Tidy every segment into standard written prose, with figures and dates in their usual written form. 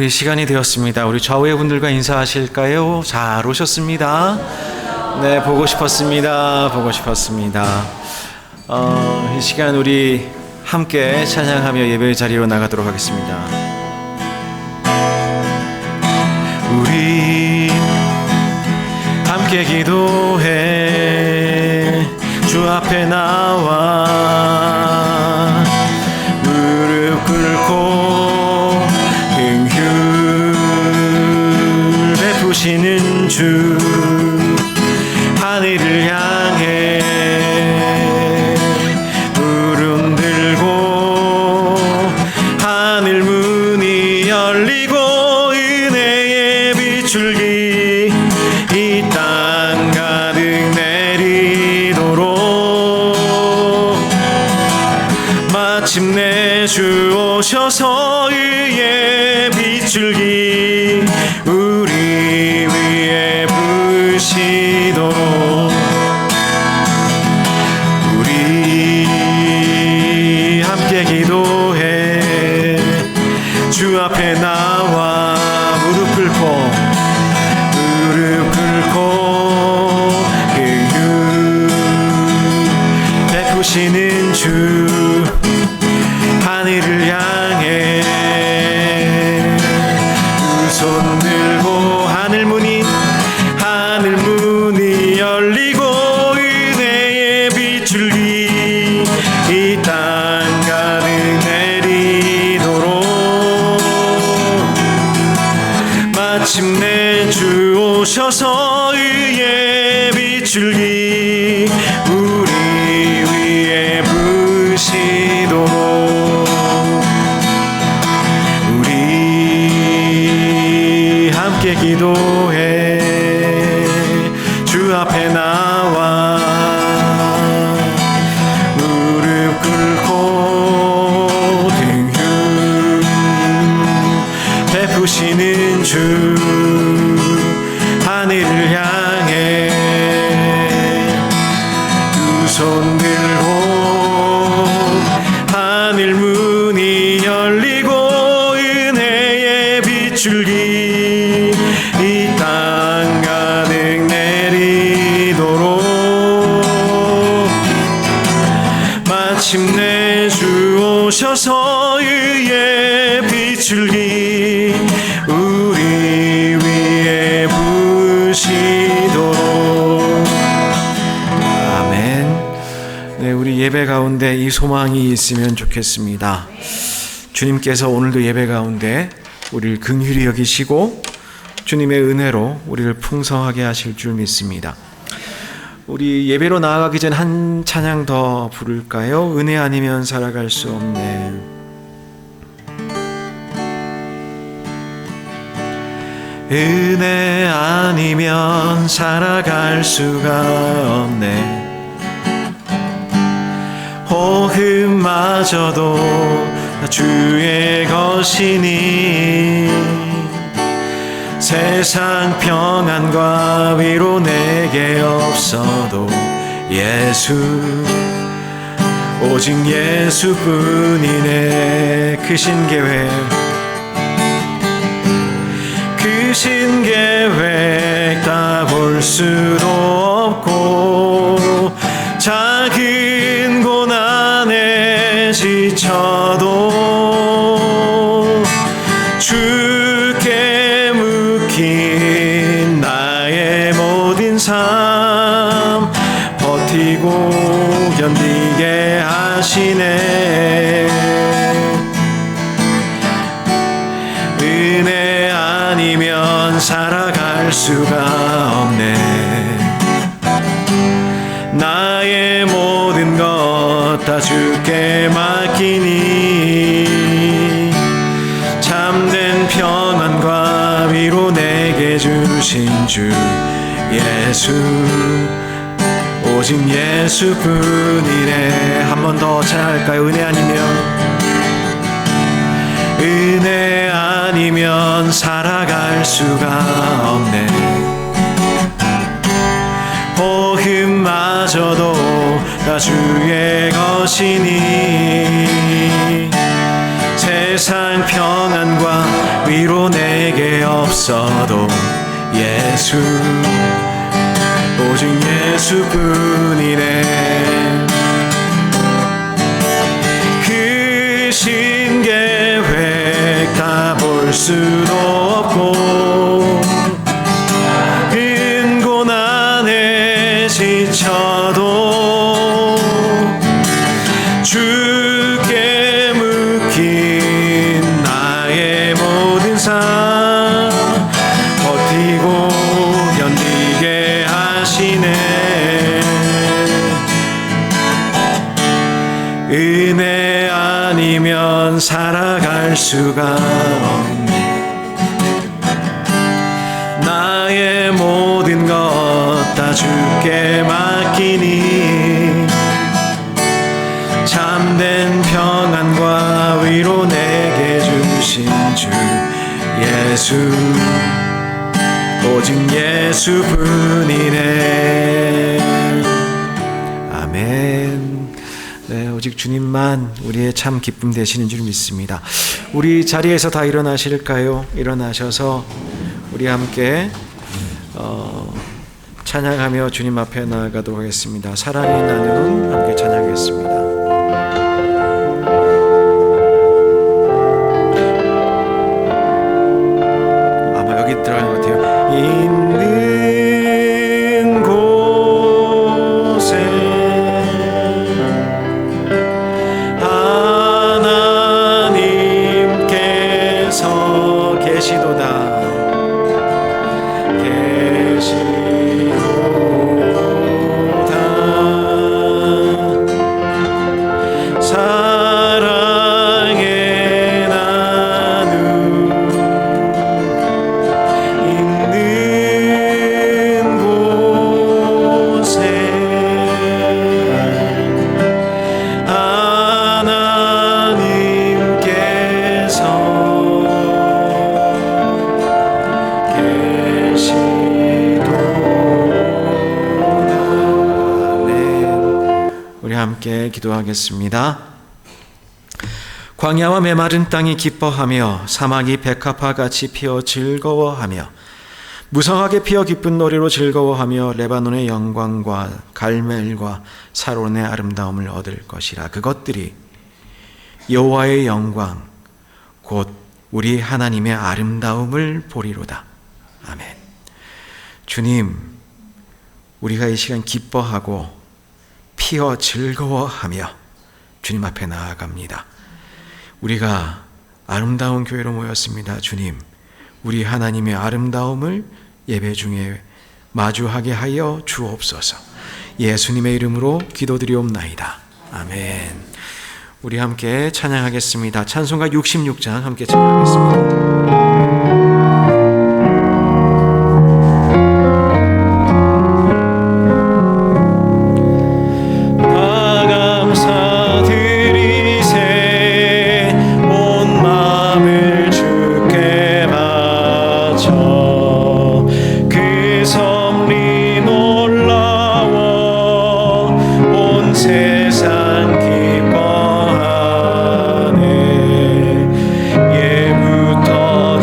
예배 시간이 되었습니다. 우리 좌우의 분들과 인사하실까요? 잘 오셨습니다. 네, 보고 싶었습니다. 이 시간 우리 함께 찬양하며 예배의 자리로 나가도록 하겠습니다. 우리 함께 기도해 주 앞에 나와 무릎 꿇고 긍휼 베푸시는 주 하늘을 향해 무릎 들고 하늘 문이 열리고 은혜의 비출기 이 땅 가득 내리도록 마침내 주 오셔서 의의 비출기 우리 위에 부으시도록 우리 함께 기도해 주 앞에 나와 무릎 꿇고 긍휼 베푸시는 주 하늘을 향해 두 손 들고 하늘 문이 열리고 은혜의 비출기 이 땅 가득 내리도록 마침내 주 오셔서 의의 비출기 우리 위에 부으시도록 우리 함께 기도해 주 앞에 나와 무릎 꿇고 긍휼 베푸시는 주 하늘을 향해 두 손 들고 하늘 문이 열리고 은혜의 비출기 이 땅 가득 내리도록 마침내 주 오셔서 의의 비출기 우리 위에 부으시도록 아멘. 네, 우리 예배 가운데 이 소망이 있으면 좋겠습니다. 주님께서 오늘도 예배 가운데 우리를 긍휼히 여기시고 주님의 은혜로 우리를 풍성하게 하실 줄 믿습니다. 우리 예배로 나아가기 전 한 찬양 더 부를까요? 은혜 아니면 살아갈 수 없네. 은혜 아니면 살아갈 수가 없네. 호흡마저도 주의 것이니 세상 평안과 위로 내게 없어도 예수 오직 예수뿐이네. 크신 계획 다 볼 수도 없고 작은 고난에 지쳐도 주께 묵힌 나의 모든 삶 버티고 견디게 하시네. 은혜 아니면 살아갈 수가 없네. 나의 모든 것 다 주께 맡기니 참된 평안과 위로 내게 주신 주 예수 오직 예수뿐이네. 한 번 더 찬양할까요? 은혜 아니면 살아갈 수가 없네. 호흡마저도 다 주의 것이니 세상 평안과 위로 내게 없어도 예수, 오직 예수뿐이네. 그 신계획 다 볼 수도 없고 근고난에 지쳐도 주께 묶인 나의 모든 삶 버티고 견디게 하시네. 은혜 아니면 살아갈 수가 없네. 나의 모든 것 다 주께 맡기니 참된 평안과 위로 내게 주신 주 예수, 오직 예수뿐이네. 아멘. 네, 오직 주님만 우리의 참 기쁨 되시는 줄 믿습니다. 우리 자리에서 다 일어나실까요? 일어나셔서 우리 함께 찬양하며 주님 앞에 나아가도록 하겠습니다. 사랑의 나눔 함께 찬양하겠습니다. 아마 여기 들어가는 것 같아요. 있는 곳에 하나님께서 계시도다. 사랑의 나눔 있는 곳에 하나님께서 우리 함께 기도하겠습니다. 광야와 메마른 땅이 기뻐하며 사막이 백합화같이 피어 즐거워하며 무성하게 피어 기쁜 노래로 즐거워하며 레바논의 영광과 갈멜과 사론의 아름다움을 얻을 것이라. 그것들이 여호와의 영광 곧 우리 하나님의 아름다움을 보리로다. 아멘. 주님, 우리가 이 시간 기뻐하고 피어 즐거워하며 주님 앞에 나아갑니다. 우리가 아름다운 교회로 모였습니다. 주님, 우리 하나님의 아름다움을 예배 중에 마주하게 하여 주옵소서. 예수님의 이름으로 기도드리옵나이다. 아멘. 우리 함께 찬양하겠습니다. 찬송가 66장 함께 찬양하겠습니다. 예부터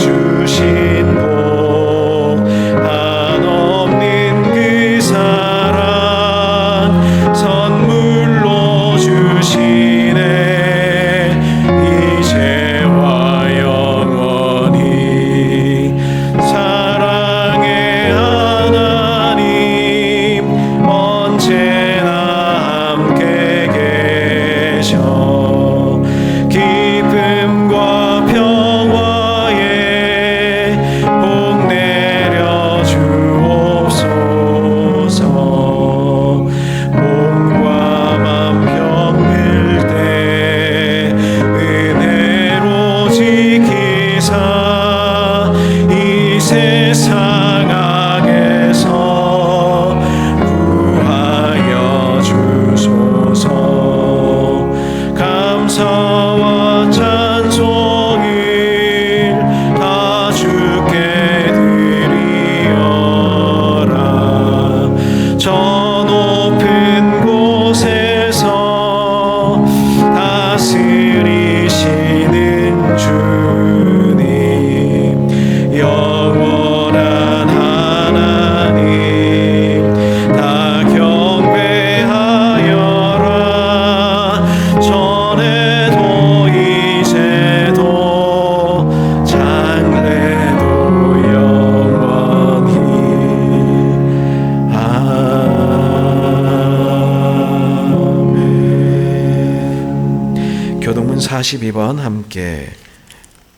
42번 함께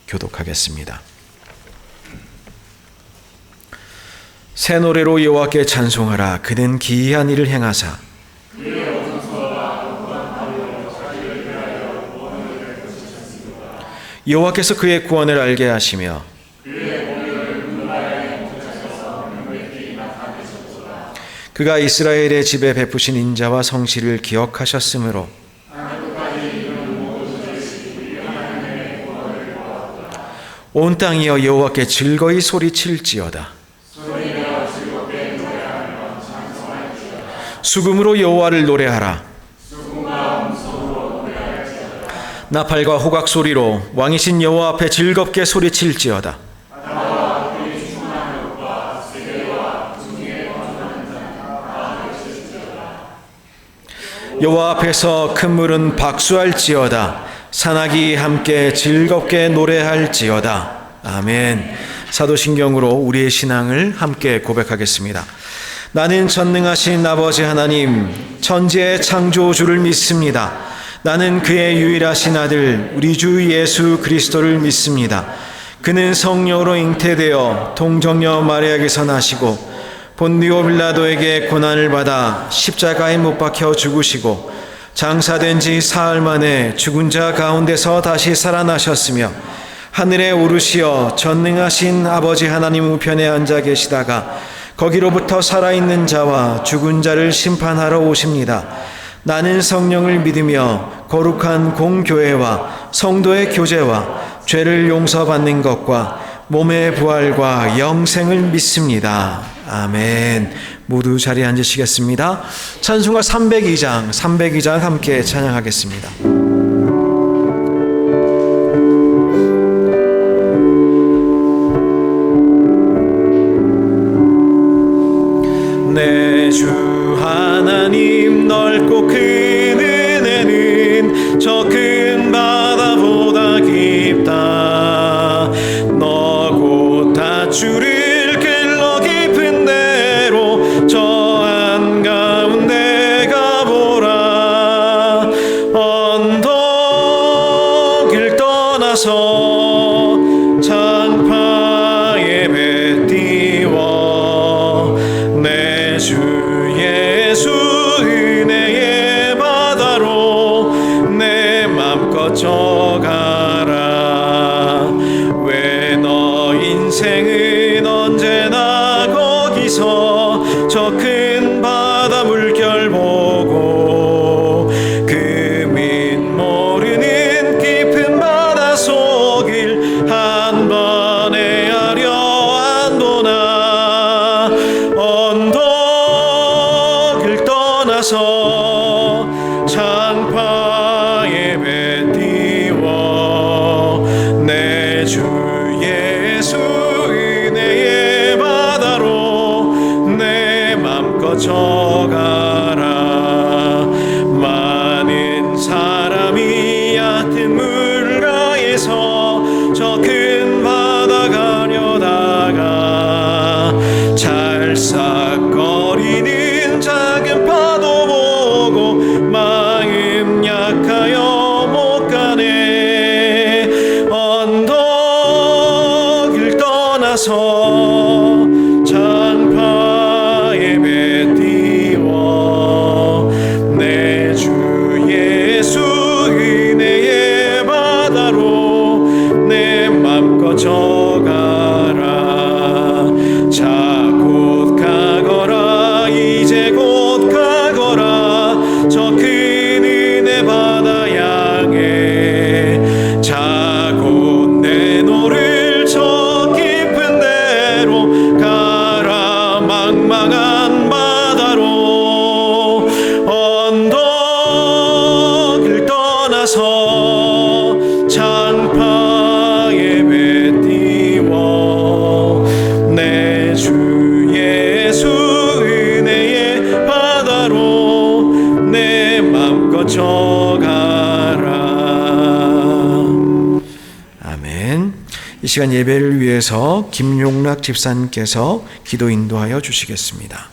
교독하겠습니다. 새 노래로 여호와께 찬송하라. 그는 기이한 일을 행하사 여호와께서 그의 구원을 알게 하시며 그가 이스라엘의 집에 베푸신 인자와 성실을 기억하셨으므로 온 땅이여 여호와께 즐거이 소리칠지어다. 수금으로 여호와를 노래하라. 나팔과 호각 소리로 왕이신 여호와 앞에 즐겁게 소리칠지어다. 여호와 앞에서 큰 물은 박수할지어다. 산악이 함께 즐겁게 노래할지어다. 아멘. 사도신경으로 우리의 신앙을 함께 고백하겠습니다. 나는 전능하신 아버지 하나님, 천지의 창조주를 믿습니다. 나는 그의 유일하신 아들 우리 주 예수 그리스도를 믿습니다. 그는 성령으로 잉태되어 동정녀 마리아에게서 나시고 본디오 빌라도에게 고난을 받아 십자가에 못 박혀 죽으시고 장사된 지 사흘 만에 죽은 자 가운데서 다시 살아나셨으며 하늘에 오르시어 전능하신 아버지 하나님 우편에 앉아 계시다가 거기로부터 살아있는 자와 죽은 자를 심판하러 오십니다. 나는 성령을 믿으며 거룩한 공교회와 성도의 교제와 죄를 용서받는 것과 몸의 부활과 영생을 믿습니다. 아멘. 모두 자리에 앉으시겠습니다. 찬송가 302장 함께 찬양하겠습니다. 내 주 하나님 넓고 큰 은혜는 저 큰 바다보다 깊다. 너 곧 다주를 길러 깊은 데로 저 한가운데 가보라. 언덕을 떠나서 창파에 배 띄워 내 주 예수 은혜의 바다로 내 맘껏 져가라. 왜 너 인생은 언제나 거기서 저 큰 바다 물결 보고 금인 모르는 깊은 바다 속을 한 번에 하려 안도나. 언덕을 떠나서 창파에 배 띄워 내 주 예수 은혜의 바다로 내 맘껏 져가라. 많은 사람이 얕은 물가에서 저 큰 바다 가려다가 찰싹거리는 작은 파도 보고 마음 약하여 못 가네. 언덕을 떠나서 창파에 배 띄워 내 주 예수 은혜의 바다로 내 맘껏 져가라. 자 곧 가거라. 이제 곧 가거라. 저 큰 은혜 바다 향해. 자 곧 내 노를 저 깊은 데로 가라. 망망한 바다로 언덕을 떠나서 창파에 배 띄워 내 주 예수 은혜의 바다로 내 맘껏 져가라. 아멘. 이 시간 예배를 위해서 김용락 집사님께서 기도 인도하여 주시겠습니다.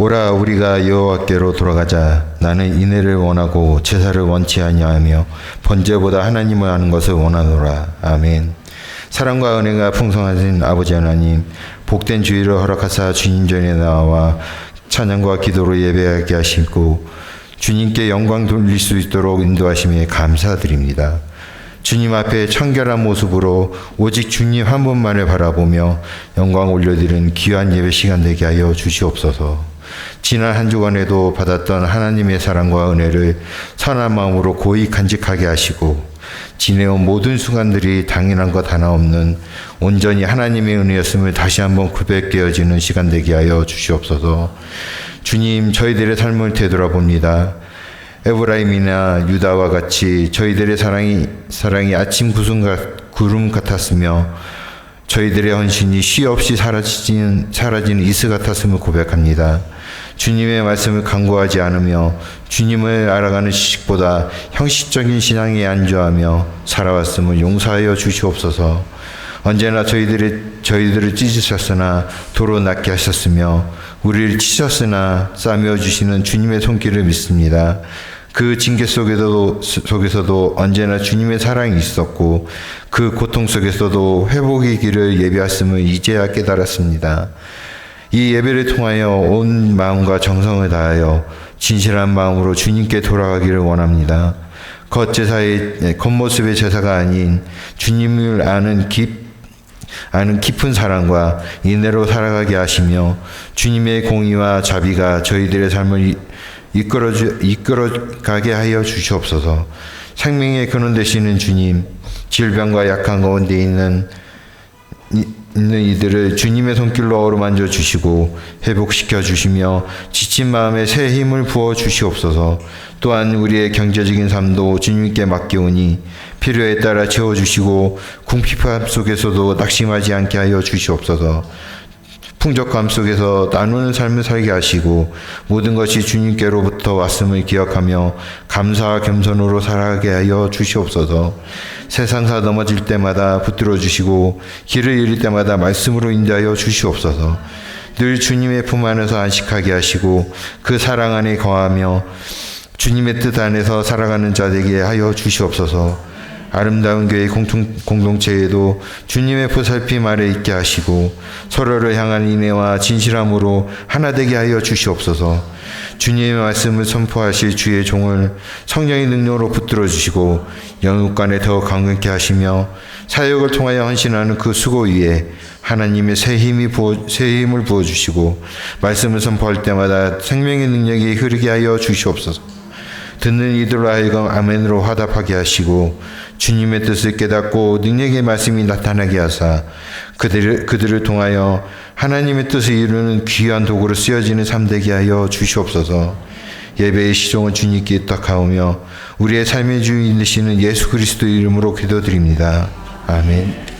오라 우리가 여호와께로 돌아가자. 나는 인애를 원하고 제사를 원치 아니하며 번제보다 하나님을 아는 것을 원하노라. 아멘. 사랑과 은혜가 풍성하신 아버지 하나님, 복된 주일을 허락하사 주님 전에 나와 찬양과 기도로 예배하게 하시고 주님께 영광 돌릴 수 있도록 인도하심에 감사드립니다. 주님 앞에 청결한 모습으로 오직 주님 한 분만을 바라보며 영광 올려드리는 귀한 예배 시간 되게 하여 주시옵소서. 지난 한 주간에도 받았던 하나님의 사랑과 은혜를 선한 마음으로 고이 간직하게 하시고 지내온 모든 순간들이 당연한 것 하나 없는 온전히 하나님의 은혜였음을 다시 한번 고백되어지는 시간 되게 하여 주시옵소서. 주님, 저희들의 삶을 되돌아봅니다. 에브라임이나 유다와 같이 저희들의 사랑이 아침 구름 같았으며 저희들의 헌신이 시 없이 사라지는 이슬 같았음을 고백합니다. 주님의 말씀을 간구하지 않으며 주님을 알아가는 지식보다 형식적인 신앙에 안주하며 살아왔음을 용서하여 주시옵소서. 언제나 저희들을 찢으셨으나 도로 낫게 하셨으며 우리를 치셨으나 싸매어 주시는 주님의 손길을 믿습니다. 그 징계 속에서도 언제나 주님의 사랑이 있었고 그 고통 속에서도 회복의 길을 예비하심을 이제야 깨달았습니다. 이 예배를 통하여 온 마음과 정성을 다하여 진실한 마음으로 주님께 돌아가기를 원합니다. 겉모습의 제사가 아닌 주님을 아는 깊은 사랑과 인내로 살아가게 하시며 주님의 공의와 자비가 저희들의 삶을 이끌어가게 하여 주시옵소서. 생명의 근원 되시는 주님, 질병과 약한 가운데 있는 이들을 주님의 손길로 어루만져 주시고 회복시켜 주시며 지친 마음에 새 힘을 부어 주시옵소서. 또한 우리의 경제적인 삶도 주님께 맡기오니 필요에 따라 채워주시고 궁핍함 속에서도 낙심하지 않게 하여 주시옵소서. 풍족함 속에서 나누는 삶을 살게 하시고 모든 것이 주님께로부터 왔음을 기억하며 감사와 겸손으로 살아가게 하여 주시옵소서. 세상사 넘어질 때마다 붙들어 주시고 길을 잃을 때마다 말씀으로 인도하여 주시옵소서. 늘 주님의 품 안에서 안식하게 하시고 그 사랑 안에 거하며 주님의 뜻 안에서 살아가는 자 되게 하여 주시옵소서. 아름다운 교회 공동체에도 주님의 보살핌 아래 있게 하시고 서로를 향한 인애와 진실함으로 하나 되게 하여 주시옵소서. 주님의 말씀을 선포하실 주의 종을 성령의 능력으로 붙들어 주시고 영육간에 더욱 강건케 하시며 사역을 통하여 헌신하는 그 수고 위에 하나님의 새 힘을 부어주시고 말씀을 선포할 때마다 생명의 능력이 흐르게 하여 주시옵소서. 듣는 이들로 하여금 아멘으로 화답하게 하시고 주님의 뜻을 깨닫고 능력의 말씀이 나타나게 하사 그들을 통하여 하나님의 뜻을 이루는 귀한 도구로 쓰여지는 삶 되게 하여 주시옵소서. 예배의 시종은 주님께 의탁하오며 우리의 삶의 주인 되시는 예수 그리스도 이름으로 기도드립니다. 아멘.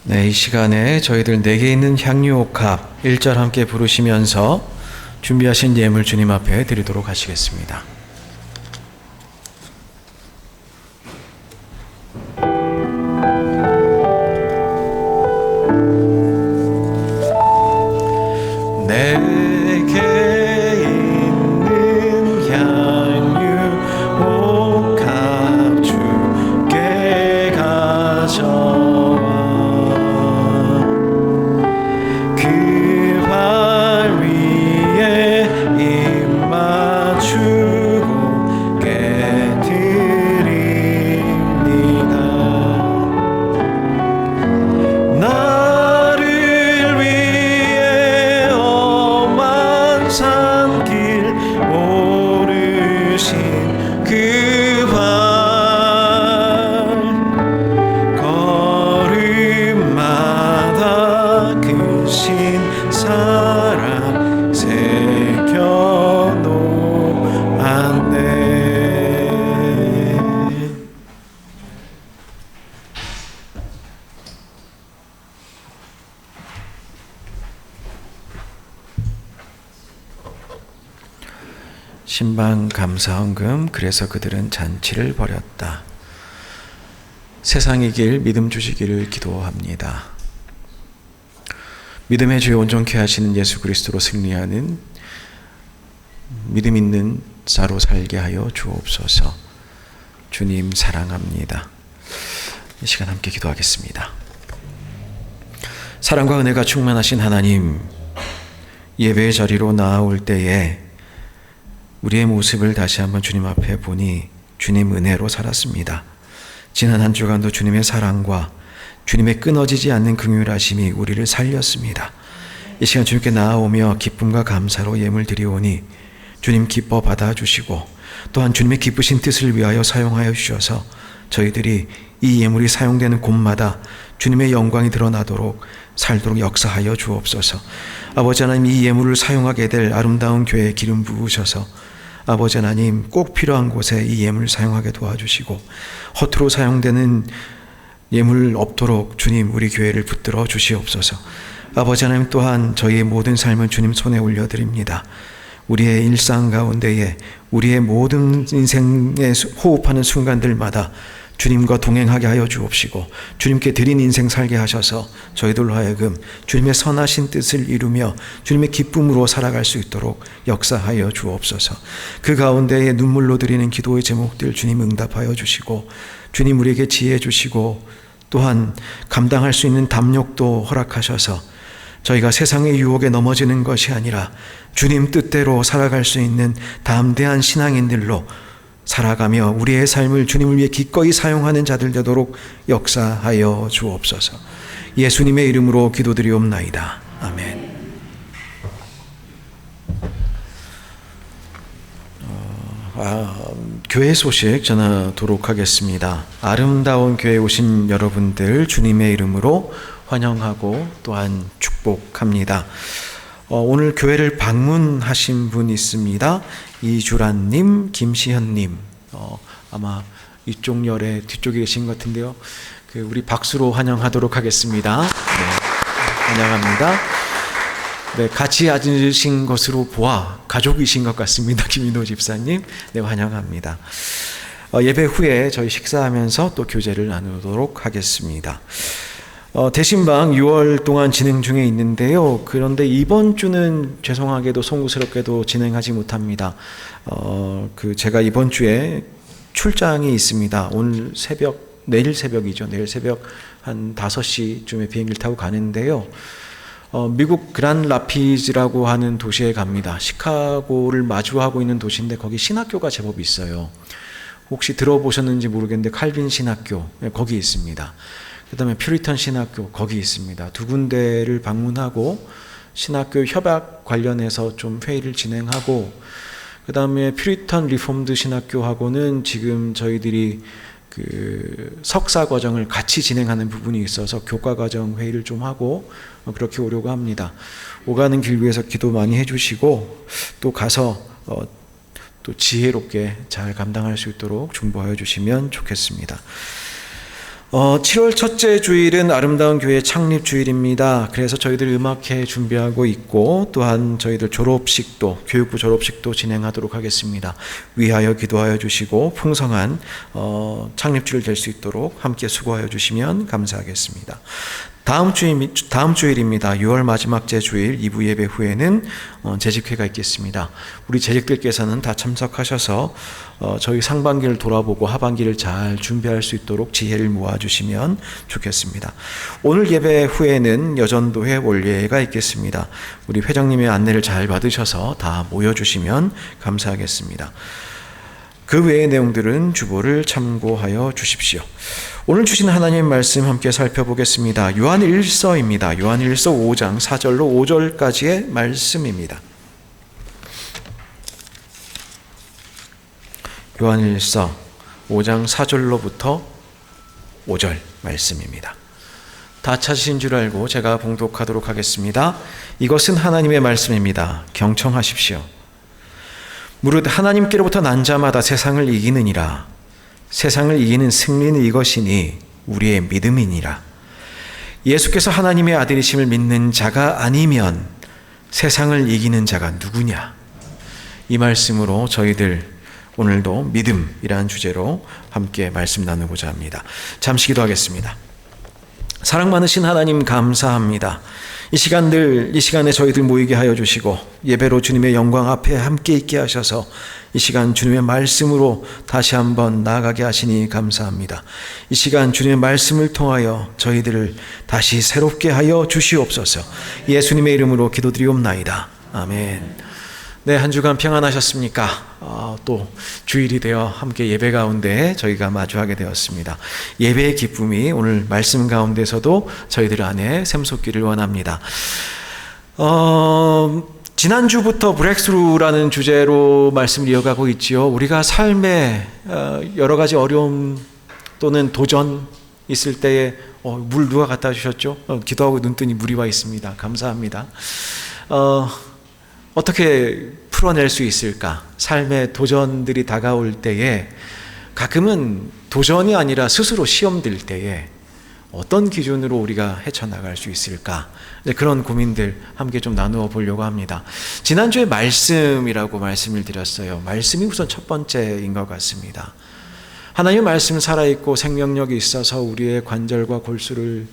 네, 이 시간에 저희들 내게 있는 향유옥합 1절 함께 부르시면서 준비하신 예물 주님 앞에 드리도록 하시겠습니다. 내게 있는 향유옥합 주께 가져와 그 활 위에 입 맞추고 깨드립니다. 나를 위해 험한 산길 오르신 그 활 걸음마다 크신 사랑 새겨놓았네. 신방 감사헌금. 그래서 그들은 잔치를 벌였다. 세상의 길 믿음 주시기를 기도합니다. 믿음의 주에 온전케 하시는 예수 그리스도로 승리하는 믿음 있는 자로 살게 하여 주옵소서. 주님 사랑합니다. 이 시간 함께 기도하겠습니다. 사랑과 은혜가 충만하신 하나님, 예배의 자리로 나아올 때에 우리의 모습을 다시 한번 주님 앞에 보니 주님 은혜로 살았습니다. 지난 한 주간도 주님의 사랑과 주님의 끊어지지 않는 긍휼하심이 우리를 살렸습니다. 이 시간 주님께 나아오며 기쁨과 감사로 예물 드리오니 주님 기뻐 받아주시고 또한 주님의 기쁘신 뜻을 위하여 사용하여 주셔서 저희들이 이 예물이 사용되는 곳마다 주님의 영광이 드러나도록 살도록 역사하여 주옵소서. 아버지 하나님, 이 예물을 사용하게 될 아름다운 교회에 기름 부으셔서 아버지 하나님 꼭 필요한 곳에 이 예물을 사용하게 도와주시고 허투루 사용되는 예물 없도록 주님 우리 교회를 붙들어 주시옵소서. 아버지 하나님, 또한 저희의 모든 삶을 주님 손에 올려드립니다. 우리의 일상 가운데에 우리의 모든 인생에 호흡하는 순간들마다 주님과 동행하게 하여 주옵시고 주님께 드린 인생 살게 하셔서 저희들로 하여금 주님의 선하신 뜻을 이루며 주님의 기쁨으로 살아갈 수 있도록 역사하여 주옵소서. 그 가운데에 눈물로 드리는 기도의 제목들 주님 응답하여 주시고 주님 우리에게 지혜 주시고 또한 감당할 수 있는 담력도 허락하셔서 저희가 세상의 유혹에 넘어지는 것이 아니라 주님 뜻대로 살아갈 수 있는 담대한 신앙인들로 살아가며 우리의 삶을 주님을 위해 기꺼이 사용하는 자들 되도록 역사하여 주옵소서. 예수님의 이름으로 기도드리옵나이다. 아멘. 교회 소식 전하도록 하겠습니다. 아름다운 교회에 오신 여러분들 주님의 이름으로 환영하고 또한 축복합니다. 오늘 교회를 방문하신 분 있습니다. 이주란님, 김시현님, 아마 이쪽 열에 뒤쪽에 계신 것 같은데요. 우리 박수로 환영하도록 하겠습니다. 네, 환영합니다. 네, 같이 앉으신 것으로 보아 가족이신 것 같습니다. 김인호 집사님, 네, 환영합니다. 예배 후에 저희 식사하면서 또 교제를 나누도록 하겠습니다. 대신방 6월 동안 진행 중에 있는데요. 그런데 이번 주는 죄송하게도 송구스럽게도 진행하지 못합니다. 제가 이번 주에 출장이 있습니다. 내일 새벽이죠. 내일 새벽 한 5시쯤에 비행기를 타고 가는데요. 미국 그란 라피즈라고 하는 도시에 갑니다. 시카고를 마주하고 있는 도시인데 거기 신학교가 제법 있어요. 혹시 들어보셨는지 모르겠는데 칼빈 신학교 거기 있습니다. 그 다음에 퓨리턴 신학교 거기 있습니다. 두 군데를 방문하고 신학교 협약 관련해서 좀 회의를 진행하고 그 다음에 퓨리턴 리폼드 신학교하고는 지금 저희들이 석사 과정을 같이 진행하는 부분이 있어서 교과 과정 회의를 좀 하고 그렇게 오려고 합니다. 오가는 길 위해서 기도 많이 해주시고 또 가서 또 지혜롭게 잘 감당할 수 있도록 중보하여 주시면 좋겠습니다. 7월 첫째 주일은 아름다운 교회 창립 주일입니다. 그래서 저희들 음악회 준비하고 있고 또한 저희들 졸업식도 교육부 졸업식도 진행하도록 하겠습니다. 위하여 기도하여 주시고 풍성한 창립 주일 될 수 있도록 함께 수고하여 주시면 감사하겠습니다. 다음 주일입니다. 6월 마지막 주일 2부 예배 후에는 재직회가 있겠습니다. 우리 재직들께서는 다 참석하셔서 저희 상반기를 돌아보고 하반기를 잘 준비할 수 있도록 지혜를 모아주시면 좋겠습니다. 오늘 예배 후에는 여전도회 원례가 있겠습니다. 우리 회장님의 안내를 잘 받으셔서 다 모여주시면 감사하겠습니다. 그 외의 내용들은 주보를 참고하여 주십시오. 오늘 주신 하나님 말씀 함께 살펴보겠습니다. 요한일서입니다. 요한일서 5장 4절로 5절까지의 말씀입니다. 요한일서 5장 4절로부터 5절 말씀입니다. 다 찾으신 줄 알고 제가 봉독하도록 하겠습니다. 이것은 하나님의 말씀입니다. 경청하십시오. 무릇 하나님께로부터 난 자마다 세상을 이기느니라. 세상을 이기는 승리는 이것이니 우리의 믿음이니라. 예수께서 하나님의 아들이심을 믿는 자가 아니면 세상을 이기는 자가 누구냐? 이 말씀으로 저희들 오늘도 믿음이라는 주제로 함께 말씀 나누고자 합니다. 잠시 기도하겠습니다. 사랑 많으신 하나님 감사합니다. 이 시간에 저희들 모이게 하여 주시고 예배로 주님의 영광 앞에 함께 있게 하셔서 이 시간 주님의 말씀으로 다시 한번 나아가게 하시니 감사합니다. 이 시간 주님의 말씀을 통하여 저희들을 다시 새롭게 하여 주시옵소서. 예수님의 이름으로 기도드리옵나이다. 아멘. 네, 한 주간 평안하셨습니까? 또 주일이 되어 함께 예배 가운데 저희가 마주하게 되었습니다. 예배의 기쁨이 오늘 말씀 가운데서도 저희들 안에 샘솟기를 원합니다. 지난주부터 브렉스루라는 주제로 말씀을 이어가고 있지요. 우리가 삶에 여러 가지 어려움 또는 도전 있을 때에 물 누가 갖다 주셨죠? 기도하고 눈 뜨니 물이 와 있습니다. 감사합니다. 어떻게 풀어낼 수 있을까? 삶의 도전들이 다가올 때에 가끔은 도전이 아니라 스스로 시험 들 때에 어떤 기준으로 우리가 헤쳐나갈 수 있을까? 그런 고민들 함께 좀 나누어 보려고 합니다. 지난주에 말씀이라고 말씀을 드렸어요. 말씀이 우선 첫 번째인 것 같습니다. 하나님의 말씀 살아있고 생명력이 있어서 우리의 관절과 골수를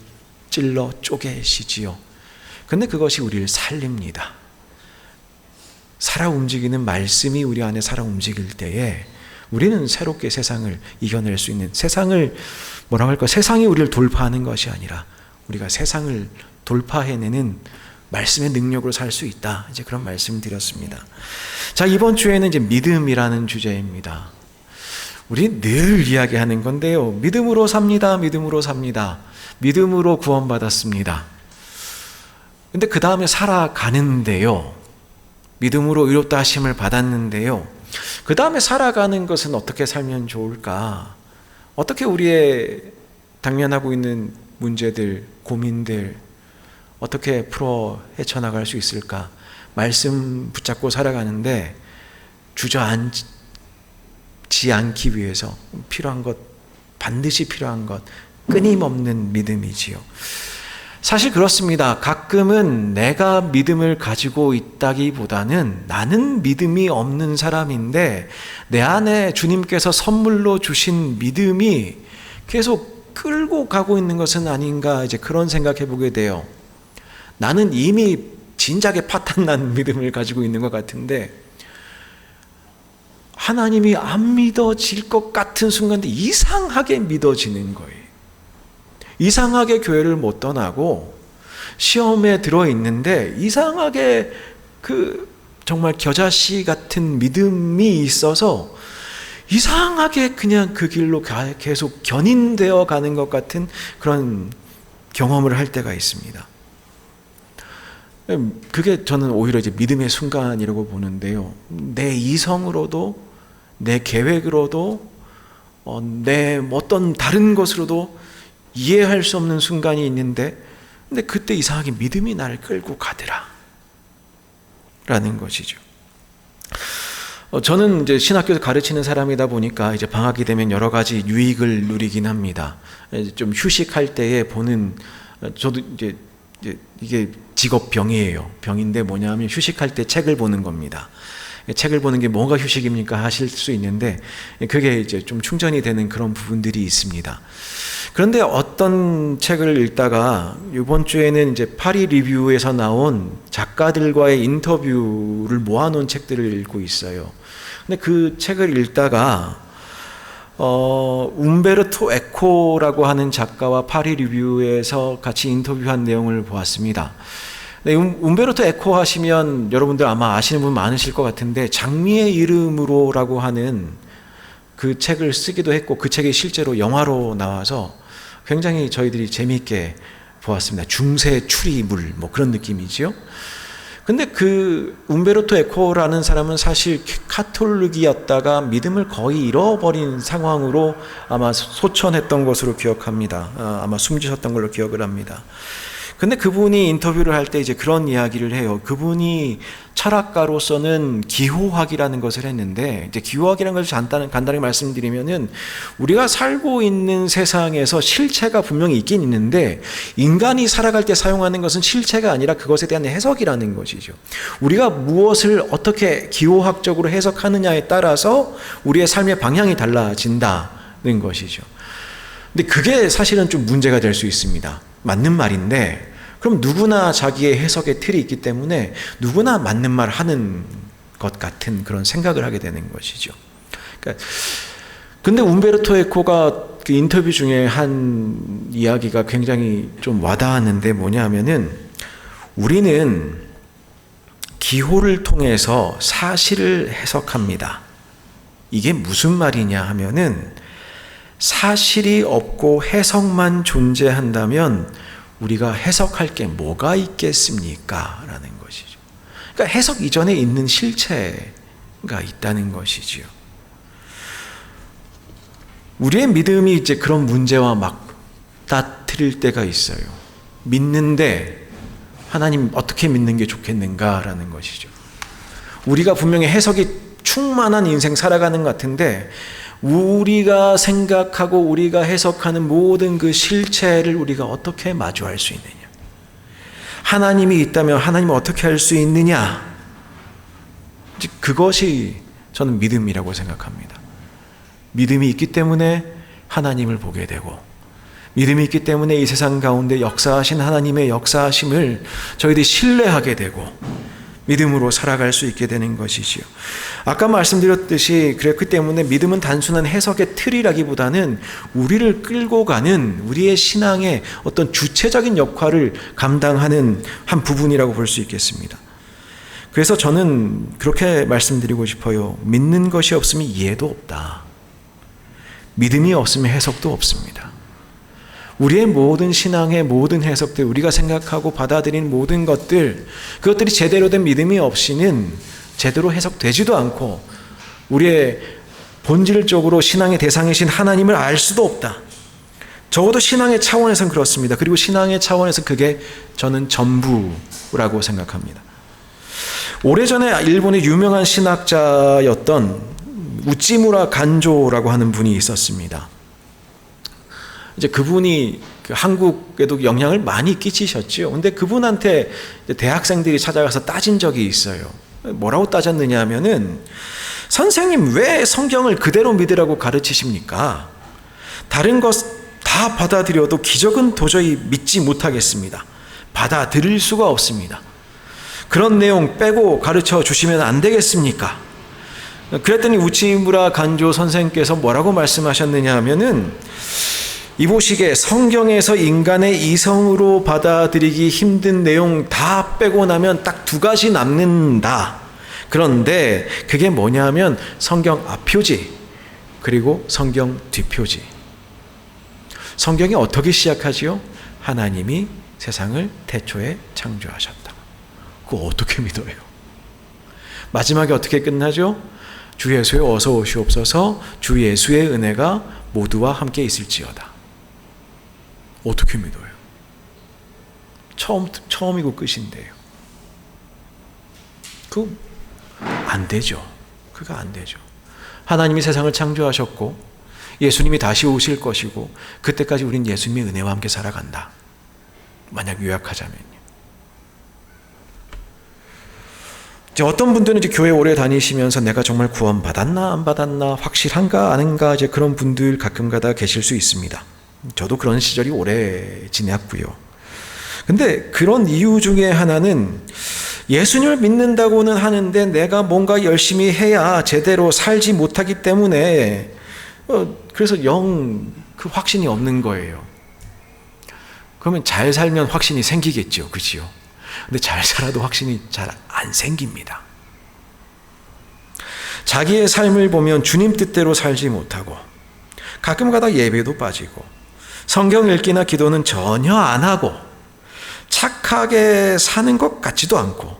찔러 쪼개시지요. 근데 그것이 우리를 살립니다. 살아 움직이는 말씀이 우리 안에 살아 움직일 때에 우리는 새롭게 세상을 이겨낼 수 있는, 세상을 세상이 우리를 돌파하는 것이 아니라 우리가 세상을 돌파해내는 말씀의 능력으로 살 수 있다. 이제 그런 말씀을 드렸습니다. 자, 이번 주에는 이제 믿음이라는 주제입니다. 우리 늘 이야기하는 건데요. 믿음으로 삽니다. 믿음으로 삽니다. 믿음으로 구원받았습니다. 근데 그 다음에 살아가는데요. 믿음으로 의롭다 하심을 받았는데요. 그 다음에 살아가는 것은 어떻게 살면 좋을까? 어떻게 우리의 당면하고 있는 문제들, 고민들 어떻게 풀어 헤쳐나갈 수 있을까? 말씀 붙잡고 살아가는데 주저앉지 않기 위해서 필요한 것, 반드시 필요한 것, 끊임없는 믿음이지요. 사실 그렇습니다. 가끔은 내가 믿음을 가지고 있다기보다는 나는 믿음이 없는 사람인데 내 안에 주님께서 선물로 주신 믿음이 계속 끌고 가고 있는 것은 아닌가, 이제 그런 생각해 보게 돼요. 나는 이미 진작에 파탄난 믿음을 가지고 있는 것 같은데 하나님이 안 믿어질 것 같은 순간에 이상하게 믿어지는 거예요. 이상하게 교회를 못 떠나고 시험에 들어있는데 이상하게 정말 겨자씨 같은 믿음이 있어서 이상하게 그냥 그 길로 계속 견인되어 가는 것 같은 그런 경험을 할 때가 있습니다. 그게 저는 오히려 이제 믿음의 순간이라고 보는데요. 내 이성으로도 내 계획으로도 내 어떤 다른 것으로도 이해할 수 없는 순간이 있는데 근데 그때 이상하게 믿음이 나를 끌고 가더라 라는 것이죠. 저는 이제 신학교에서 가르치는 사람이다 보니까 이제 방학이 되면 여러 가지 유익을 누리긴 합니다. 좀 휴식할 때에 보는, 저도 이제 이게 직업병이에요. 병인데 뭐냐면 휴식할 때 책을 보는 겁니다. 책을 보는 게 뭐가 휴식입니까 하실 수 있는데 그게 이제 좀 충전이 되는 그런 부분들이 있습니다. 그런데 어떤 책을 읽다가 이번 주에는 이제 파리 리뷰에서 나온 작가들과의 인터뷰를 모아놓은 책들을 읽고 있어요. 근데 그 책을 읽다가 움베르토 에코라고 하는 작가와 파리 리뷰에서 같이 인터뷰한 내용을 보았습니다. 네, 움베르토 에코 하시면 여러분들 아마 아시는 분 많으실 것 같은데 장미의 이름으로라고 하는 그 책을 쓰기도 했고 그 책이 실제로 영화로 나와서 굉장히 저희들이 재미있게 보았습니다. 중세 추리물 뭐 그런 느낌이지요. 근데 그 움베르토 에코라는 사람은 사실 카톨릭이었다가 믿음을 거의 잃어버린 상황으로 아마 소천했던 것으로 기억합니다. 아마 숨지셨던 걸로 기억을 합니다. 근데 그분이 인터뷰를 할 때 이제 그런 이야기를 해요. 그분이 철학가로서는 기호학이라는 것을 했는데, 이제 기호학이라는 것을 간단히 말씀드리면은, 우리가 살고 있는 세상에서 실체가 분명히 있긴 있는데, 인간이 살아갈 때 사용하는 것은 실체가 아니라 그것에 대한 해석이라는 것이죠. 우리가 무엇을 어떻게 기호학적으로 해석하느냐에 따라서 우리의 삶의 방향이 달라진다는 것이죠. 근데 그게 사실은 좀 문제가 될 수 있습니다. 맞는 말인데, 그럼 누구나 자기의 해석의 틀이 있기 때문에 누구나 맞는 말 하는 것 같은 그런 생각을 하게 되는 것이죠. 그러니까 근데 움베르토 에코가 그 인터뷰 중에 한 이야기가 굉장히 좀 와닿았는데 뭐냐면은, 우리는 기호를 통해서 사실을 해석합니다. 이게 무슨 말이냐 하면은, 사실이 없고 해석만 존재한다면 우리가 해석할 게 뭐가 있겠습니까? 라는 것이죠. 그러니까 해석 이전에 있는 실체가 있다는 것이지요. 우리의 믿음이 이제 그런 문제와 맞닥뜨릴 때가 있어요. 믿는데 하나님 어떻게 믿는 게 좋겠는가라는 것이죠. 우리가 분명히 해석이 충만한 인생 살아가는 것 같은데, 우리가 생각하고 우리가 해석하는 모든 그 실체를 우리가 어떻게 마주할 수 있느냐, 하나님이 있다면 하나님을 어떻게 할 수 있느냐, 그것이 저는 믿음이라고 생각합니다. 믿음이 있기 때문에 하나님을 보게 되고, 믿음이 있기 때문에 이 세상 가운데 역사하신 하나님의 역사하심을 저희들이 신뢰하게 되고 믿음으로 살아갈 수 있게 되는 것이지요. 아까 말씀드렸듯이 그랬기 때문에 믿음은 단순한 해석의 틀이라기보다는 우리를 끌고 가는 우리의 신앙의 어떤 주체적인 역할을 감당하는 한 부분이라고 볼 수 있겠습니다. 그래서 저는 그렇게 말씀드리고 싶어요. 믿는 것이 없으면 이해도 없다. 믿음이 없으면 해석도 없습니다. 우리의 모든 신앙의 모든 해석들, 우리가 생각하고 받아들이는 모든 것들, 그것들이 제대로 된 믿음이 없이는 제대로 해석되지도 않고 우리의 본질적으로 신앙의 대상이신 하나님을 알 수도 없다. 적어도 신앙의 차원에서는 그렇습니다. 그리고 신앙의 차원에서 그게 저는 전부라고 생각합니다. 오래전에 일본의 유명한 신학자였던 우찌무라 간조라고 하는 분이 있었습니다. 이제 그분이 한국에도 영향을 많이 끼치셨죠. 근데 그분한테 대학생들이 찾아가서 따진 적이 있어요. 뭐라고 따졌느냐 하면은, 선생님 왜 성경을 그대로 믿으라고 가르치십니까? 다른 것 다 받아들여도 기적은 도저히 믿지 못하겠습니다. 받아들일 수가 없습니다. 그런 내용 빼고 가르쳐 주시면 안 되겠습니까? 그랬더니 우치무라 간조 선생께서 뭐라고 말씀하셨느냐 하면은, 이보시게 성경에서 인간의 이성으로 받아들이기 힘든 내용 다 빼고 나면 딱 두 가지 남는다. 그런데 그게 뭐냐면 성경 앞표지, 그리고 성경 뒷표지. 성경이 어떻게 시작하지요? 하나님이 세상을 태초에 창조하셨다. 그거 어떻게 믿어요? 마지막에 어떻게 끝나죠? 주 예수에 어서 오시옵소서, 주 예수의 은혜가 모두와 함께 있을지어다. 어떻게 믿어요? 처음이고 끝인데요. 그거 안 되죠. 그거 안 되죠. 하나님이 세상을 창조하셨고 예수님이 다시 오실 것이고 그때까지 우린 예수님의 은혜와 함께 살아간다. 만약 요약하자면요. 이제 어떤 분들은 이제 교회 오래 다니시면서 내가 정말 구원 받았나 안 받았나 확실한가 아닌가 이제 그런 분들 가끔가다 계실 수 있습니다. 저도 그런 시절이 오래 지났고요. 근데 그런 이유 중에 하나는 예수님을 믿는다고는 하는데 내가 뭔가 열심히 해야 제대로 살지 못하기 때문에 그래서 영 그 확신이 없는 거예요. 그러면 잘 살면 확신이 생기겠죠. 그렇죠? 근데 잘 살아도 확신이 잘 안 생깁니다. 자기의 삶을 보면 주님 뜻대로 살지 못하고 가끔가다 예배도 빠지고 성경 읽기나 기도는 전혀 안 하고 착하게 사는 것 같지도 않고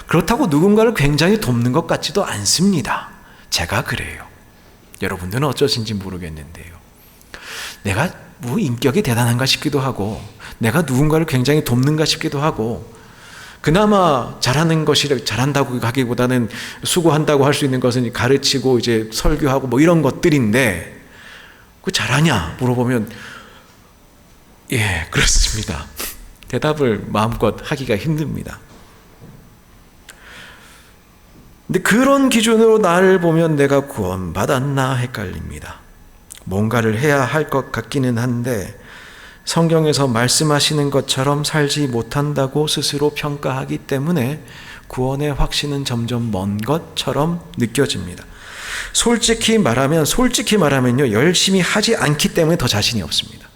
그렇다고 누군가를 굉장히 돕는 것 같지도 않습니다. 제가 그래요. 여러분들은 어쩌신지 모르겠는데요. 내가 뭐 인격이 대단한가 싶기도 하고 내가 누군가를 굉장히 돕는가 싶기도 하고, 그나마 잘한다고 하기보다는 수고한다고 할 수 있는 것은 가르치고 이제 설교하고 뭐 이런 것들인데, 그 잘하냐 물어보면 예, 그렇습니다. 대답을 마음껏 하기가 힘듭니다. 근데 그런 기준으로 나를 보면 내가 구원받았나 헷갈립니다. 뭔가를 해야 할 것 같기는 한데 성경에서 말씀하시는 것처럼 살지 못한다고 스스로 평가하기 때문에 구원의 확신은 점점 먼 것처럼 느껴집니다. 솔직히 말하면요, 열심히 하지 않기 때문에 더 자신이 없습니다.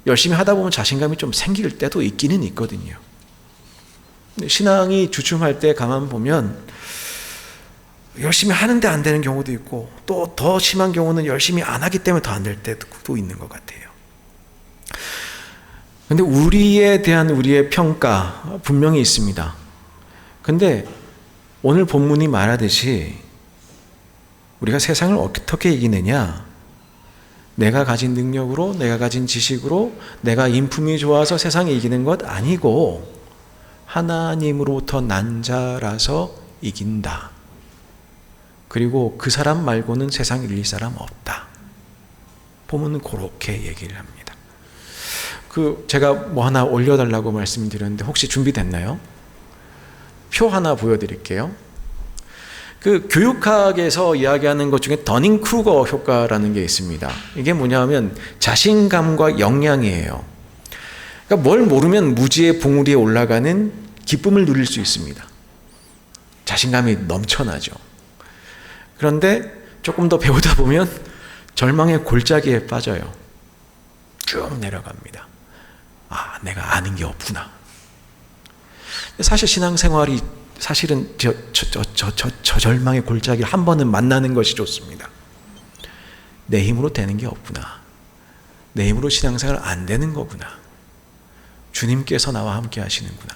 열심히 하다 보면 자신감이 좀 생길 때도 있기는 있거든요. 신앙이 주춤할 때 가만 보면 열심히 하는데 안 되는 경우도 있고, 또 더 심한 경우는 열심히 안 하기 때문에 더 안 될 때도 있는 것 같아요. 근데 우리에 대한 우리의 평가 분명히 있습니다. 근데 오늘 본문이 말하듯이 우리가 세상을 어떻게 이기느냐? 내가 가진 능력으로, 내가 가진 지식으로, 내가 인품이 좋아서 세상을 이기는 것 아니고 하나님으로부터 난 자라서 이긴다. 그리고 그 사람 말고는 세상에 이길 사람 없다. 본문은 그렇게 얘기를 합니다. 제가 뭐 하나 올려달라고 말씀드렸는데 혹시 준비됐나요? 표 하나 보여드릴게요. 교육학에서 이야기하는 것 중에 더닝크루거 효과라는 게 있습니다. 이게 뭐냐면 자신감과 역량이에요. 그러니까 뭘 모르면 무지의 봉우리에 올라가는 기쁨을 누릴 수 있습니다. 자신감이 넘쳐나죠. 그런데 조금 더 배우다 보면 절망의 골짜기에 빠져요. 쭉 내려갑니다. 아, 내가 아는 게 없구나. 사실 신앙생활이 사실은 저 절망의 골짜기를 한 번은 만나는 것이 좋습니다. 내 힘으로 되는 게 없구나. 내 힘으로 신앙생활 안 되는 거구나. 주님께서 나와 함께 하시는구나.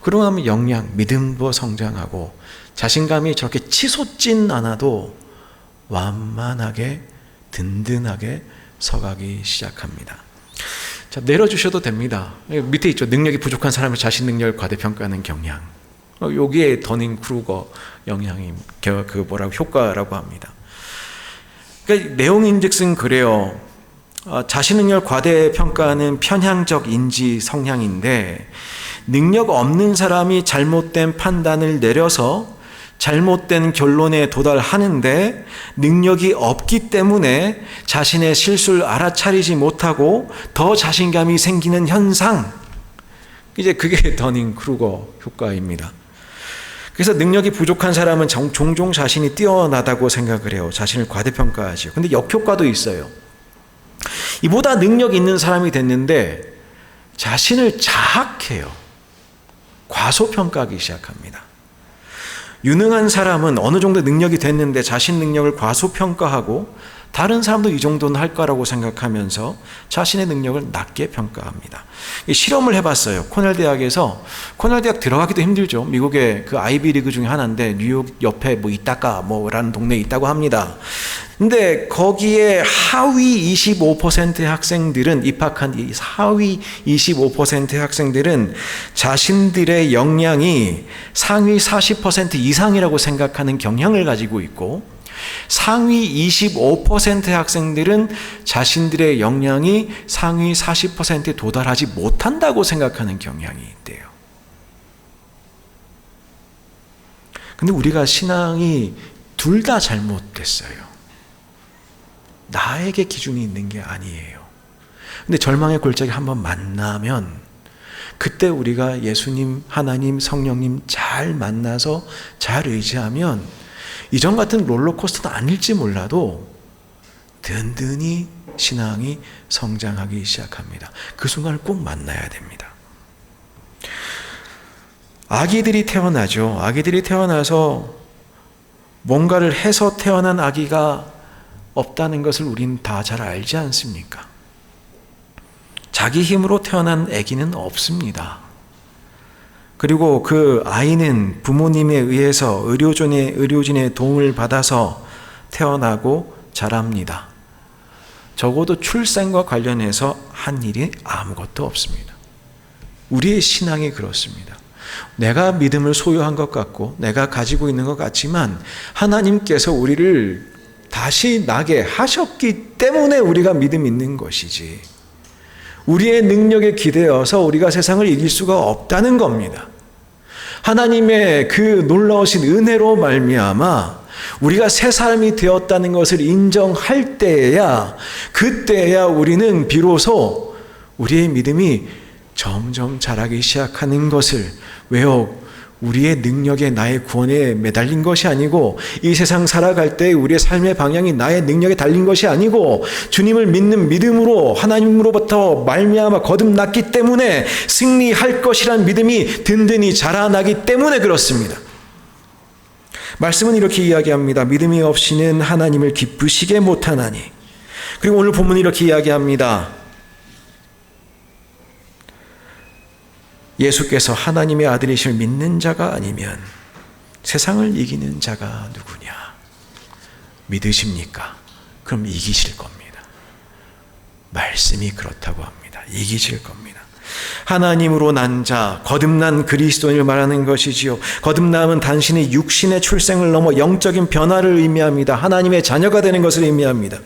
그러고 나면 역량, 믿음도 성장하고 자신감이 저렇게 치솟진 않아도 완만하게 든든하게 서가기 시작합니다. 자, 내려주셔도 됩니다. 밑에 있죠. 능력이 부족한 사람의 자신 능력을 과대평가하는 경향. 여기에 더닝크루거 영향이 효과라고 합니다. 그러니까 내용인즉슨 그래요. 자신 능력을 과대평가하는 편향적 인지 성향인데, 능력 없는 사람이 잘못된 판단을 내려서 잘못된 결론에 도달하는데 능력이 없기 때문에 자신의 실수를 알아차리지 못하고 더 자신감이 생기는 현상, 이제 그게 더닝크루거 효과입니다. 그래서 능력이 부족한 사람은 종종 자신이 뛰어나다고 생각을 해요. 자신을 과대평가하죠. 근데 역효과도 있어요. 이보다 능력 있는 사람이 됐는데 자신을 자학해요. 과소평가하기 시작합니다. 유능한 사람은 어느 정도 능력이 됐는데 자신 능력을 과소평가하고 다른 사람도 이 정도는 할 거라고 생각하면서 자신의 능력을 낮게 평가합니다. 실험을 해봤어요. 코넬 대학에서. 코넬 대학 들어가기도 힘들죠. 미국의 그 아이비리그 중에 하나인데 뉴욕 옆에 뭐 이따가 뭐라는 동네에 있다고 합니다. 근데 거기에 하위 25%의 학생들은, 입학한 이 하위 25%의 학생들은 자신들의 역량이 상위 40% 이상이라고 생각하는 경향을 가지고 있고, 상위 25%의 학생들은 자신들의 역량이 상위 40%에 도달하지 못한다고 생각하는 경향이 있대요. 근데 우리가 신앙이 둘 다 잘못됐어요. 나에게 기준이 있는 게 아니에요. 근데 절망의 골짜기 한번 만나면 그때 우리가 예수님, 하나님, 성령님 잘 만나서 잘 의지하면 이전 같은 롤러코스터는 아닐지 몰라도 든든히 신앙이 성장하기 시작합니다. 그 순간을 꼭 만나야 됩니다. 아기들이 태어나죠. 아기들이 태어나서 뭔가를 해서 태어난 아기가 없다는 것을 우린 다 잘 알지 않습니까? 자기 힘으로 태어난 아기는 없습니다. 그리고 그 아이는 부모님에 의해서 의료진의 도움을 받아서 태어나고 자랍니다. 적어도 출생과 관련해서 한 일이 아무것도 없습니다. 우리의 신앙이 그렇습니다. 내가 믿음을 소유한 것 같고 내가 가지고 있는 것 같지만 하나님께서 우리를 다시 나게 하셨기 때문에 우리가 믿음이 있는 것이지, 우리의 능력에 기대어서 우리가 세상을 이길 수가 없다는 겁니다. 하나님의 그 놀라우신 은혜로 말미암아 우리가 새 사람이 되었다는 것을 인정할 때에야, 그때야 우리는 비로소 우리의 믿음이 점점 자라기 시작하는 것을, 왜요? 우리의 능력에 나의 구원에 매달린 것이 아니고, 이 세상 살아갈 때 우리의 삶의 방향이 나의 능력에 달린 것이 아니고, 주님을 믿는 믿음으로 하나님으로부터 말미암아 거듭났기 때문에 승리할 것이란 믿음이 든든히 자라나기 때문에 그렇습니다. 말씀은 이렇게 이야기합니다. 믿음이 없이는 하나님을 기쁘시게 못하나니. 그리고 오늘 본문이 이렇게 이야기합니다. 예수께서 하나님의 아들이심을 믿는 자가 아니면 세상을 이기는 자가 누구냐? 믿으십니까? 그럼 이기실 겁니다. 말씀이 그렇다고 합니다. 이기실 겁니다. 하나님으로 난 자, 거듭난 그리스도인을 말하는 것이지요. 거듭남은 단순히 육신의 출생을 넘어 영적인 변화를 의미합니다. 하나님의 자녀가 되는 것을 의미합니다.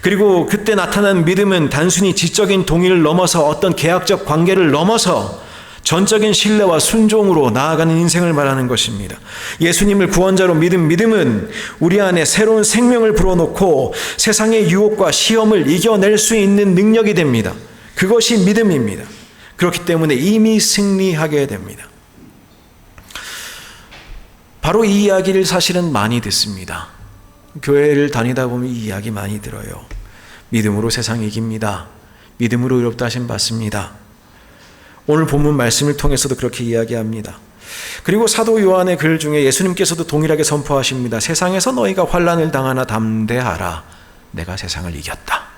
그리고 그때 나타난 믿음은 단순히 지적인 동의를 넘어서 어떤 계약적 관계를 넘어서 전적인 신뢰와 순종으로 나아가는 인생을 말하는 것입니다. 예수님을 구원자로 믿은 믿음은 우리 안에 새로운 생명을 불어넣고 세상의 유혹과 시험을 이겨낼 수 있는 능력이 됩니다. 그것이 믿음입니다. 그렇기 때문에 이미 승리하게 됩니다. 바로 이 이야기를 사실은 많이 듣습니다. 교회를 다니다 보면 이 이야기 많이 들어요. 믿음으로 세상 이깁니다. 믿음으로 의롭다 하심 받습니다. 오늘 본문 말씀을 통해서도 그렇게 이야기합니다. 그리고 사도 요한의 글 중에 예수님께서도 동일하게 선포하십니다. 세상에서 너희가 환난을 당하나 담대하라. 내가 세상을 이겼다.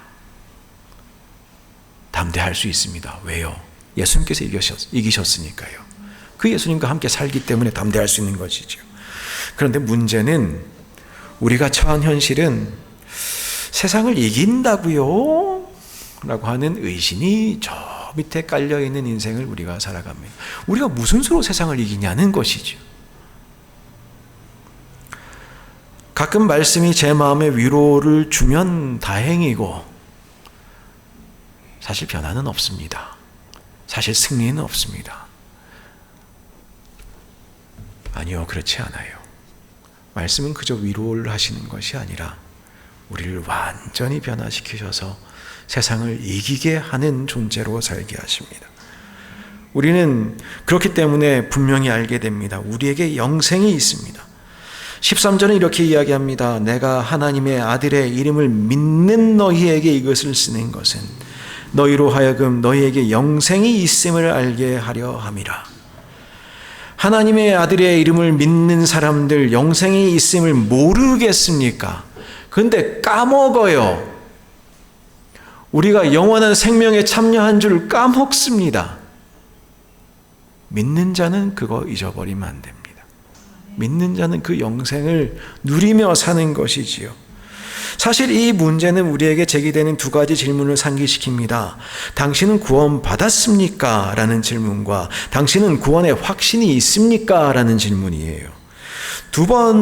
담대할 수 있습니다. 왜요? 예수님께서 이기셨으니까요. 그 예수님과 함께 살기 때문에 담대할 수 있는 것이죠. 그런데 문제는 우리가 처한 현실은 세상을 이긴다고요? 라고 하는 의심이 저 밑에 깔려있는 인생을 우리가 살아갑니다. 우리가 무슨 수로 세상을 이기냐는 것이죠. 가끔 말씀이 제 마음에 위로를 주면 다행이고, 사실 변화는 없습니다. 사실 승리는 없습니다. 아니요, 그렇지 않아요. 말씀은 그저 위로를 하시는 것이 아니라 우리를 완전히 변화시키셔서 세상을 이기게 하는 존재로 살게 하십니다. 우리는 그렇기 때문에 분명히 알게 됩니다. 우리에게 영생이 있습니다. 13절은 이렇게 이야기합니다. 내가 하나님의 아들의 이름을 믿는 너희에게 이것을 쓰는 것은 너희로 하여금 너희에게 영생이 있음을 알게 하려 함이라. 하나님의 아들의 이름을 믿는 사람들 영생이 있음을 모르겠습니까? 그런데 까먹어요. 우리가 영원한 생명에 참여한 줄 까먹습니다. 믿는 자는 그거 잊어버리면 안 됩니다. 믿는 자는 그 영생을 누리며 사는 것이지요. 사실 이 문제는 우리에게 제기되는 두 가지 질문을 상기시킵니다. 당신은 구원 받았습니까? 라는 질문과 당신은 구원의 확신이 있습니까? 라는 질문이에요.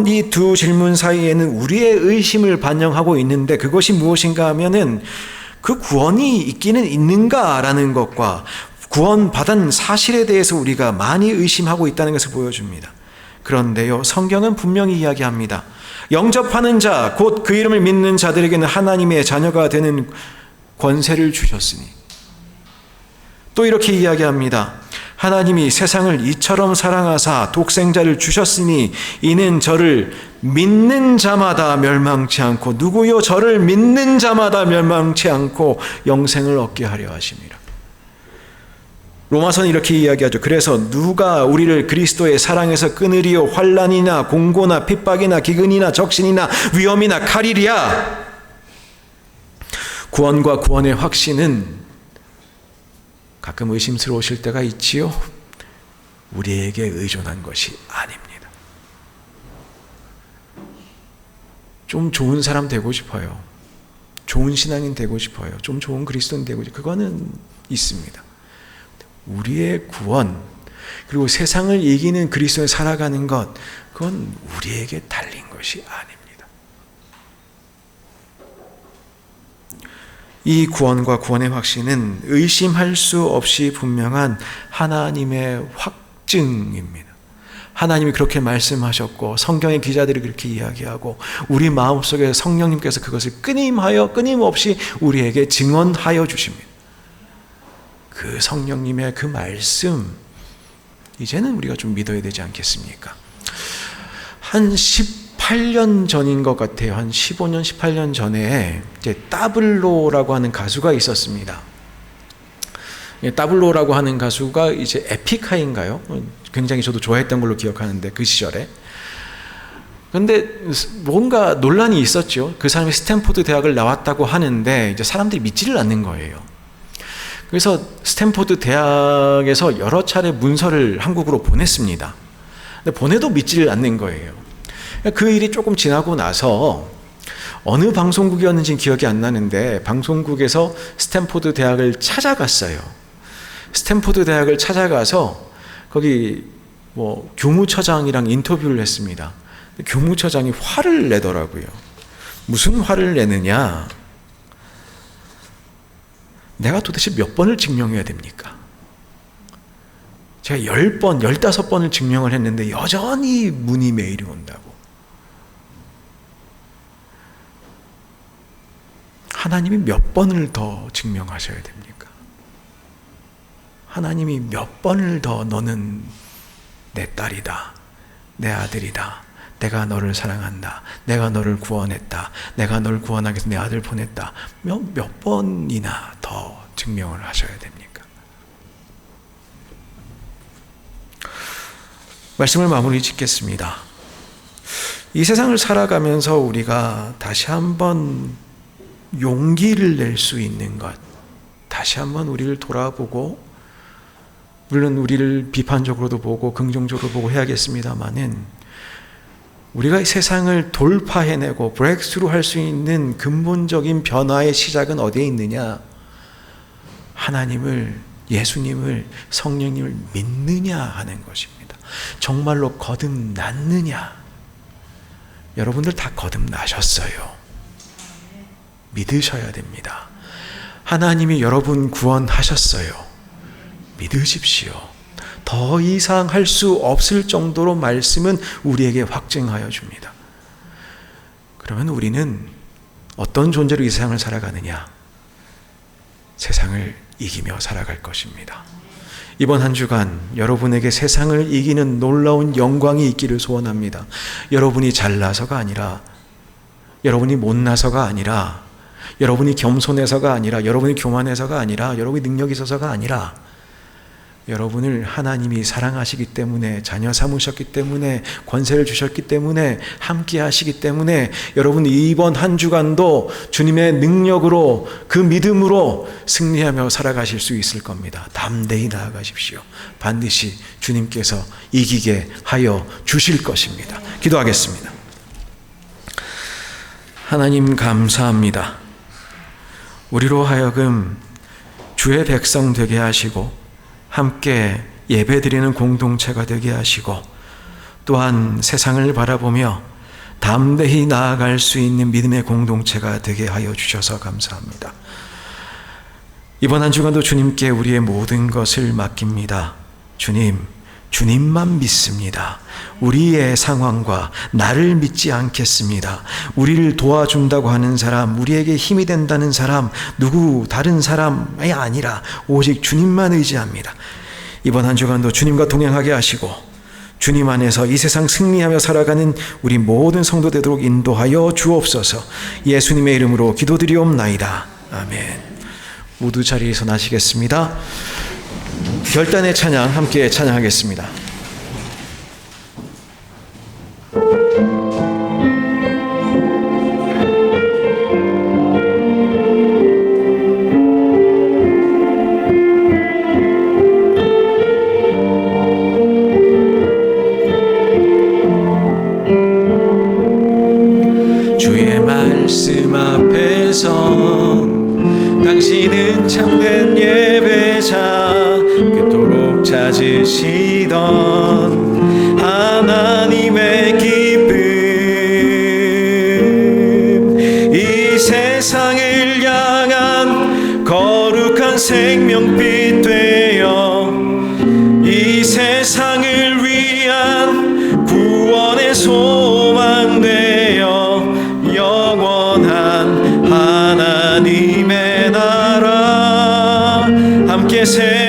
이 두 질문 사이에는 우리의 의심을 반영하고 있는데, 그것이 무엇인가 하면은 그 구원이 있기는 있는가라는 것과 구원받은 사실에 대해서 우리가 많이 의심하고 있다는 것을 보여줍니다. 그런데요, 성경은 분명히 이야기합니다. 영접하는 자, 곧 그 이름을 믿는 자들에게는 하나님의 자녀가 되는 권세를 주셨으니, 또 이렇게 이야기합니다. 하나님이 세상을 이처럼 사랑하사 독생자를 주셨으니 이는 저를 믿는 자마다 멸망치 않고, 누구요? 저를 믿는 자마다 멸망치 않고 영생을 얻게 하려 하심이라. 로마서는 이렇게 이야기하죠. 그래서 누가 우리를 그리스도의 사랑에서 끊으리요? 환난이나 공고나 핍박이나 기근이나 적신이나 위험이나 칼이랴. 구원과 구원의 확신은 가끔 의심스러우실 때가 있지요. 우리에게 의존한 것이 아닙니다. 좀 좋은 사람 되고 싶어요. 좋은 신앙인 되고 싶어요. 좀 좋은 그리스도인 되고 싶어요. 그거는 있습니다. 우리의 구원, 그리고 세상을 이기는 그리스도에 살아가는 것, 그건 우리에게 달린 것이 아닙니다. 이 구원과 구원의 확신은 의심할 수 없이 분명한 하나님의 확증입니다. 하나님이 그렇게 말씀하셨고 성경의 기자들이 그렇게 이야기하고 우리 마음속에 성령님께서 그것을 끊임없이 우리에게 증언하여 주십니다. 그 성령님의 그 말씀, 이제는 우리가 좀 믿어야 되지 않겠습니까? 한 18년 전인 것 같아요. 한 15년, 18년 전에 이제 따블로라고 하는 가수가 있었습니다. 따블로라고 하는 가수가 이제 에픽하인가요? 굉장히 저도 좋아했던 걸로 기억하는데 그 시절에. 그런데 뭔가 논란이 있었죠. 그 사람이 스탠포드 대학을 나왔다고 하는데 이제 사람들이 믿지를 않는 거예요. 그래서 스탠포드 대학에서 여러 차례 문서를 한국으로 보냈습니다. 근데 보내도 믿지를 않는 거예요. 그 일이 조금 지나고 나서 어느 방송국이었는지 기억이 안 나는데 방송국에서 스탠포드 대학을 찾아갔어요. 스탠포드 대학을 찾아가서 거기 교무처장이랑 인터뷰를 했습니다. 교무처장이 화를 내더라고요. 무슨 화를 내느냐? 내가 도대체 몇 번을 증명해야 됩니까? 제가 10번, 15번을 증명을 했는데 여전히 문의 메일이 온다고. 하나님이 몇 번을 더 증명하셔야 됩니까? 하나님이 몇 번을 더 너는 내 딸이다, 내 아들이다, 내가 너를 사랑한다, 내가 너를 구원했다, 내가 너를 구원하기 위해서 내 아들 보냈다, 몇 번이나 더 증명을 하셔야 됩니까? 말씀을 마무리 짓겠습니다. 이 세상을 살아가면서 우리가 다시 한번 용기를 낼 수 있는 것, 다시 한번 우리를 돌아보고, 물론 우리를 비판적으로도 보고 긍정적으로 보고 해야겠습니다마는 우리가 이 세상을 돌파해내고 브레이크스루 할 수 있는 근본적인 변화의 시작은 어디에 있느냐? 하나님을, 예수님을, 성령님을 믿느냐 하는 것입니다. 정말로 거듭났느냐? 여러분들 다 거듭나셨어요. 믿으셔야 됩니다. 하나님이 여러분 구원하셨어요. 믿으십시오. 더 이상 할 수 없을 정도로 말씀은 우리에게 확증하여 줍니다. 그러면 우리는 어떤 존재로 이 세상을 살아가느냐? 세상을 이기며 살아갈 것입니다. 이번 한 주간 여러분에게 세상을 이기는 놀라운 영광이 있기를 소원합니다. 여러분이 잘나서가 아니라, 여러분이 못나서가 아니라, 여러분이 겸손해서가 아니라, 여러분이 교만해서가 아니라, 여러분이 능력이 있어서가 아니라, 여러분을 하나님이 사랑하시기 때문에, 자녀 삼으셨기 때문에, 권세를 주셨기 때문에, 함께 하시기 때문에 여러분이 이번 한 주간도 주님의 능력으로, 그 믿음으로 승리하며 살아가실 수 있을 겁니다. 담대히 나아가십시오. 반드시 주님께서 이기게 하여 주실 것입니다. 기도하겠습니다. 하나님 감사합니다. 우리로 하여금 주의 백성 되게 하시고 함께 예배드리는 공동체가 되게 하시고 또한 세상을 바라보며 담대히 나아갈 수 있는 믿음의 공동체가 되게 하여 주셔서 감사합니다. 이번 한 주간도 주님께 우리의 모든 것을 맡깁니다. 주님만 믿습니다. 우리의 상황과 나를 믿지 않겠습니다. 우리를 도와준다고 하는 사람, 우리에게 힘이 된다는 사람, 누구 다른 사람이 아니라 오직 주님만 의지합니다. 이번 한 주간도 주님과 동행하게 하시고 주님 안에서 이 세상 승리하며 살아가는 우리 모든 성도 되도록 인도하여 주옵소서. 예수님의 이름으로 기도드리옵나이다. 아멘. 모두 자리에서 나시겠습니다. 결단의 찬양 함께 찬양하겠습니다. 주의 말씀 앞에서 당신은 참된 예배자 그토록 찾으시던 하나님의 기쁨 이 세상을 향한 거룩한 생명빛 되어 이 세상을 위한 구원의 소망 되어 영원한 하나님의 나라 함께 세워가리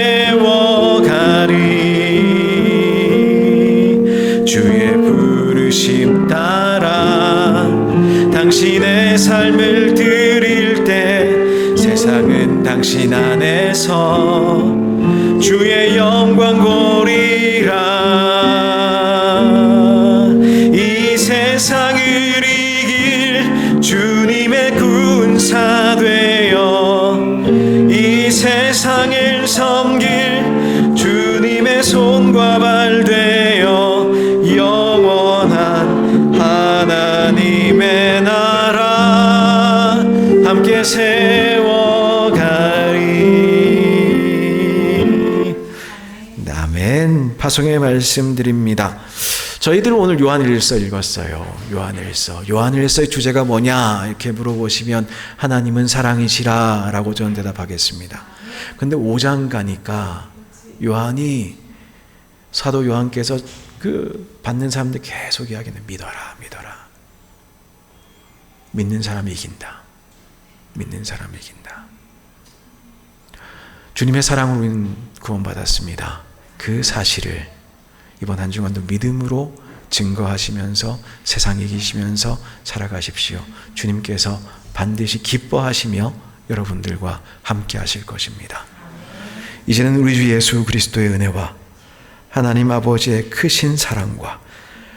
주의 부르심 따라 당신의 삶을 드릴 때 세상은 당신 안에서 주의 영광 보리라 이 세상을 이길 주님의 군사 되어 이 세상을 섬길 주님의 손과 발 되어 영원한 하나님의 나라 함께 세워가리. 아멘. 파송의 말씀드립니다. 저희들 오늘 요한일서 읽었어요. 요한일서의 주제가 뭐냐 이렇게 물어보시면 하나님은 사랑이시라 라고 저는 대답하겠습니다. 근데 5장 가니까 사도 요한께서 그 받는 사람들 계속 이야기는 믿어라. 믿는 사람이 이긴다. 주님의 사랑으로 우리는 구원받았습니다. 그 사실을 이번 한 주간도 믿음으로 증거하시면서 세상 이기시면서 살아가십시오. 주님께서 반드시 기뻐하시며 여러분들과 함께 하실 것입니다. 이제는 우리 주 예수 그리스도의 은혜와 하나님 아버지의 크신 사랑과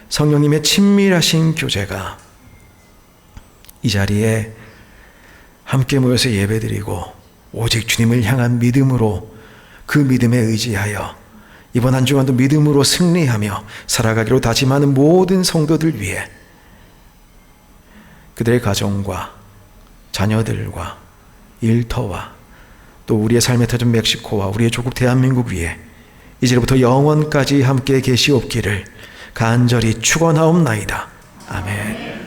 성령님의 친밀하신 교제가 이 자리에 함께 모여서 예배드리고 오직 주님을 향한 믿음으로 그 믿음에 의지하여 이번 한 주간도 믿음으로 승리하며 살아가기로 다짐하는 모든 성도들 위해 그들의 가정과 자녀들과 일터와 또 우리의 삶에 터진 멕시코와 우리의 조국 대한민국 위에 이제부터 영원까지 함께 계시옵기를 간절히 축원하옵나이다. 아멘.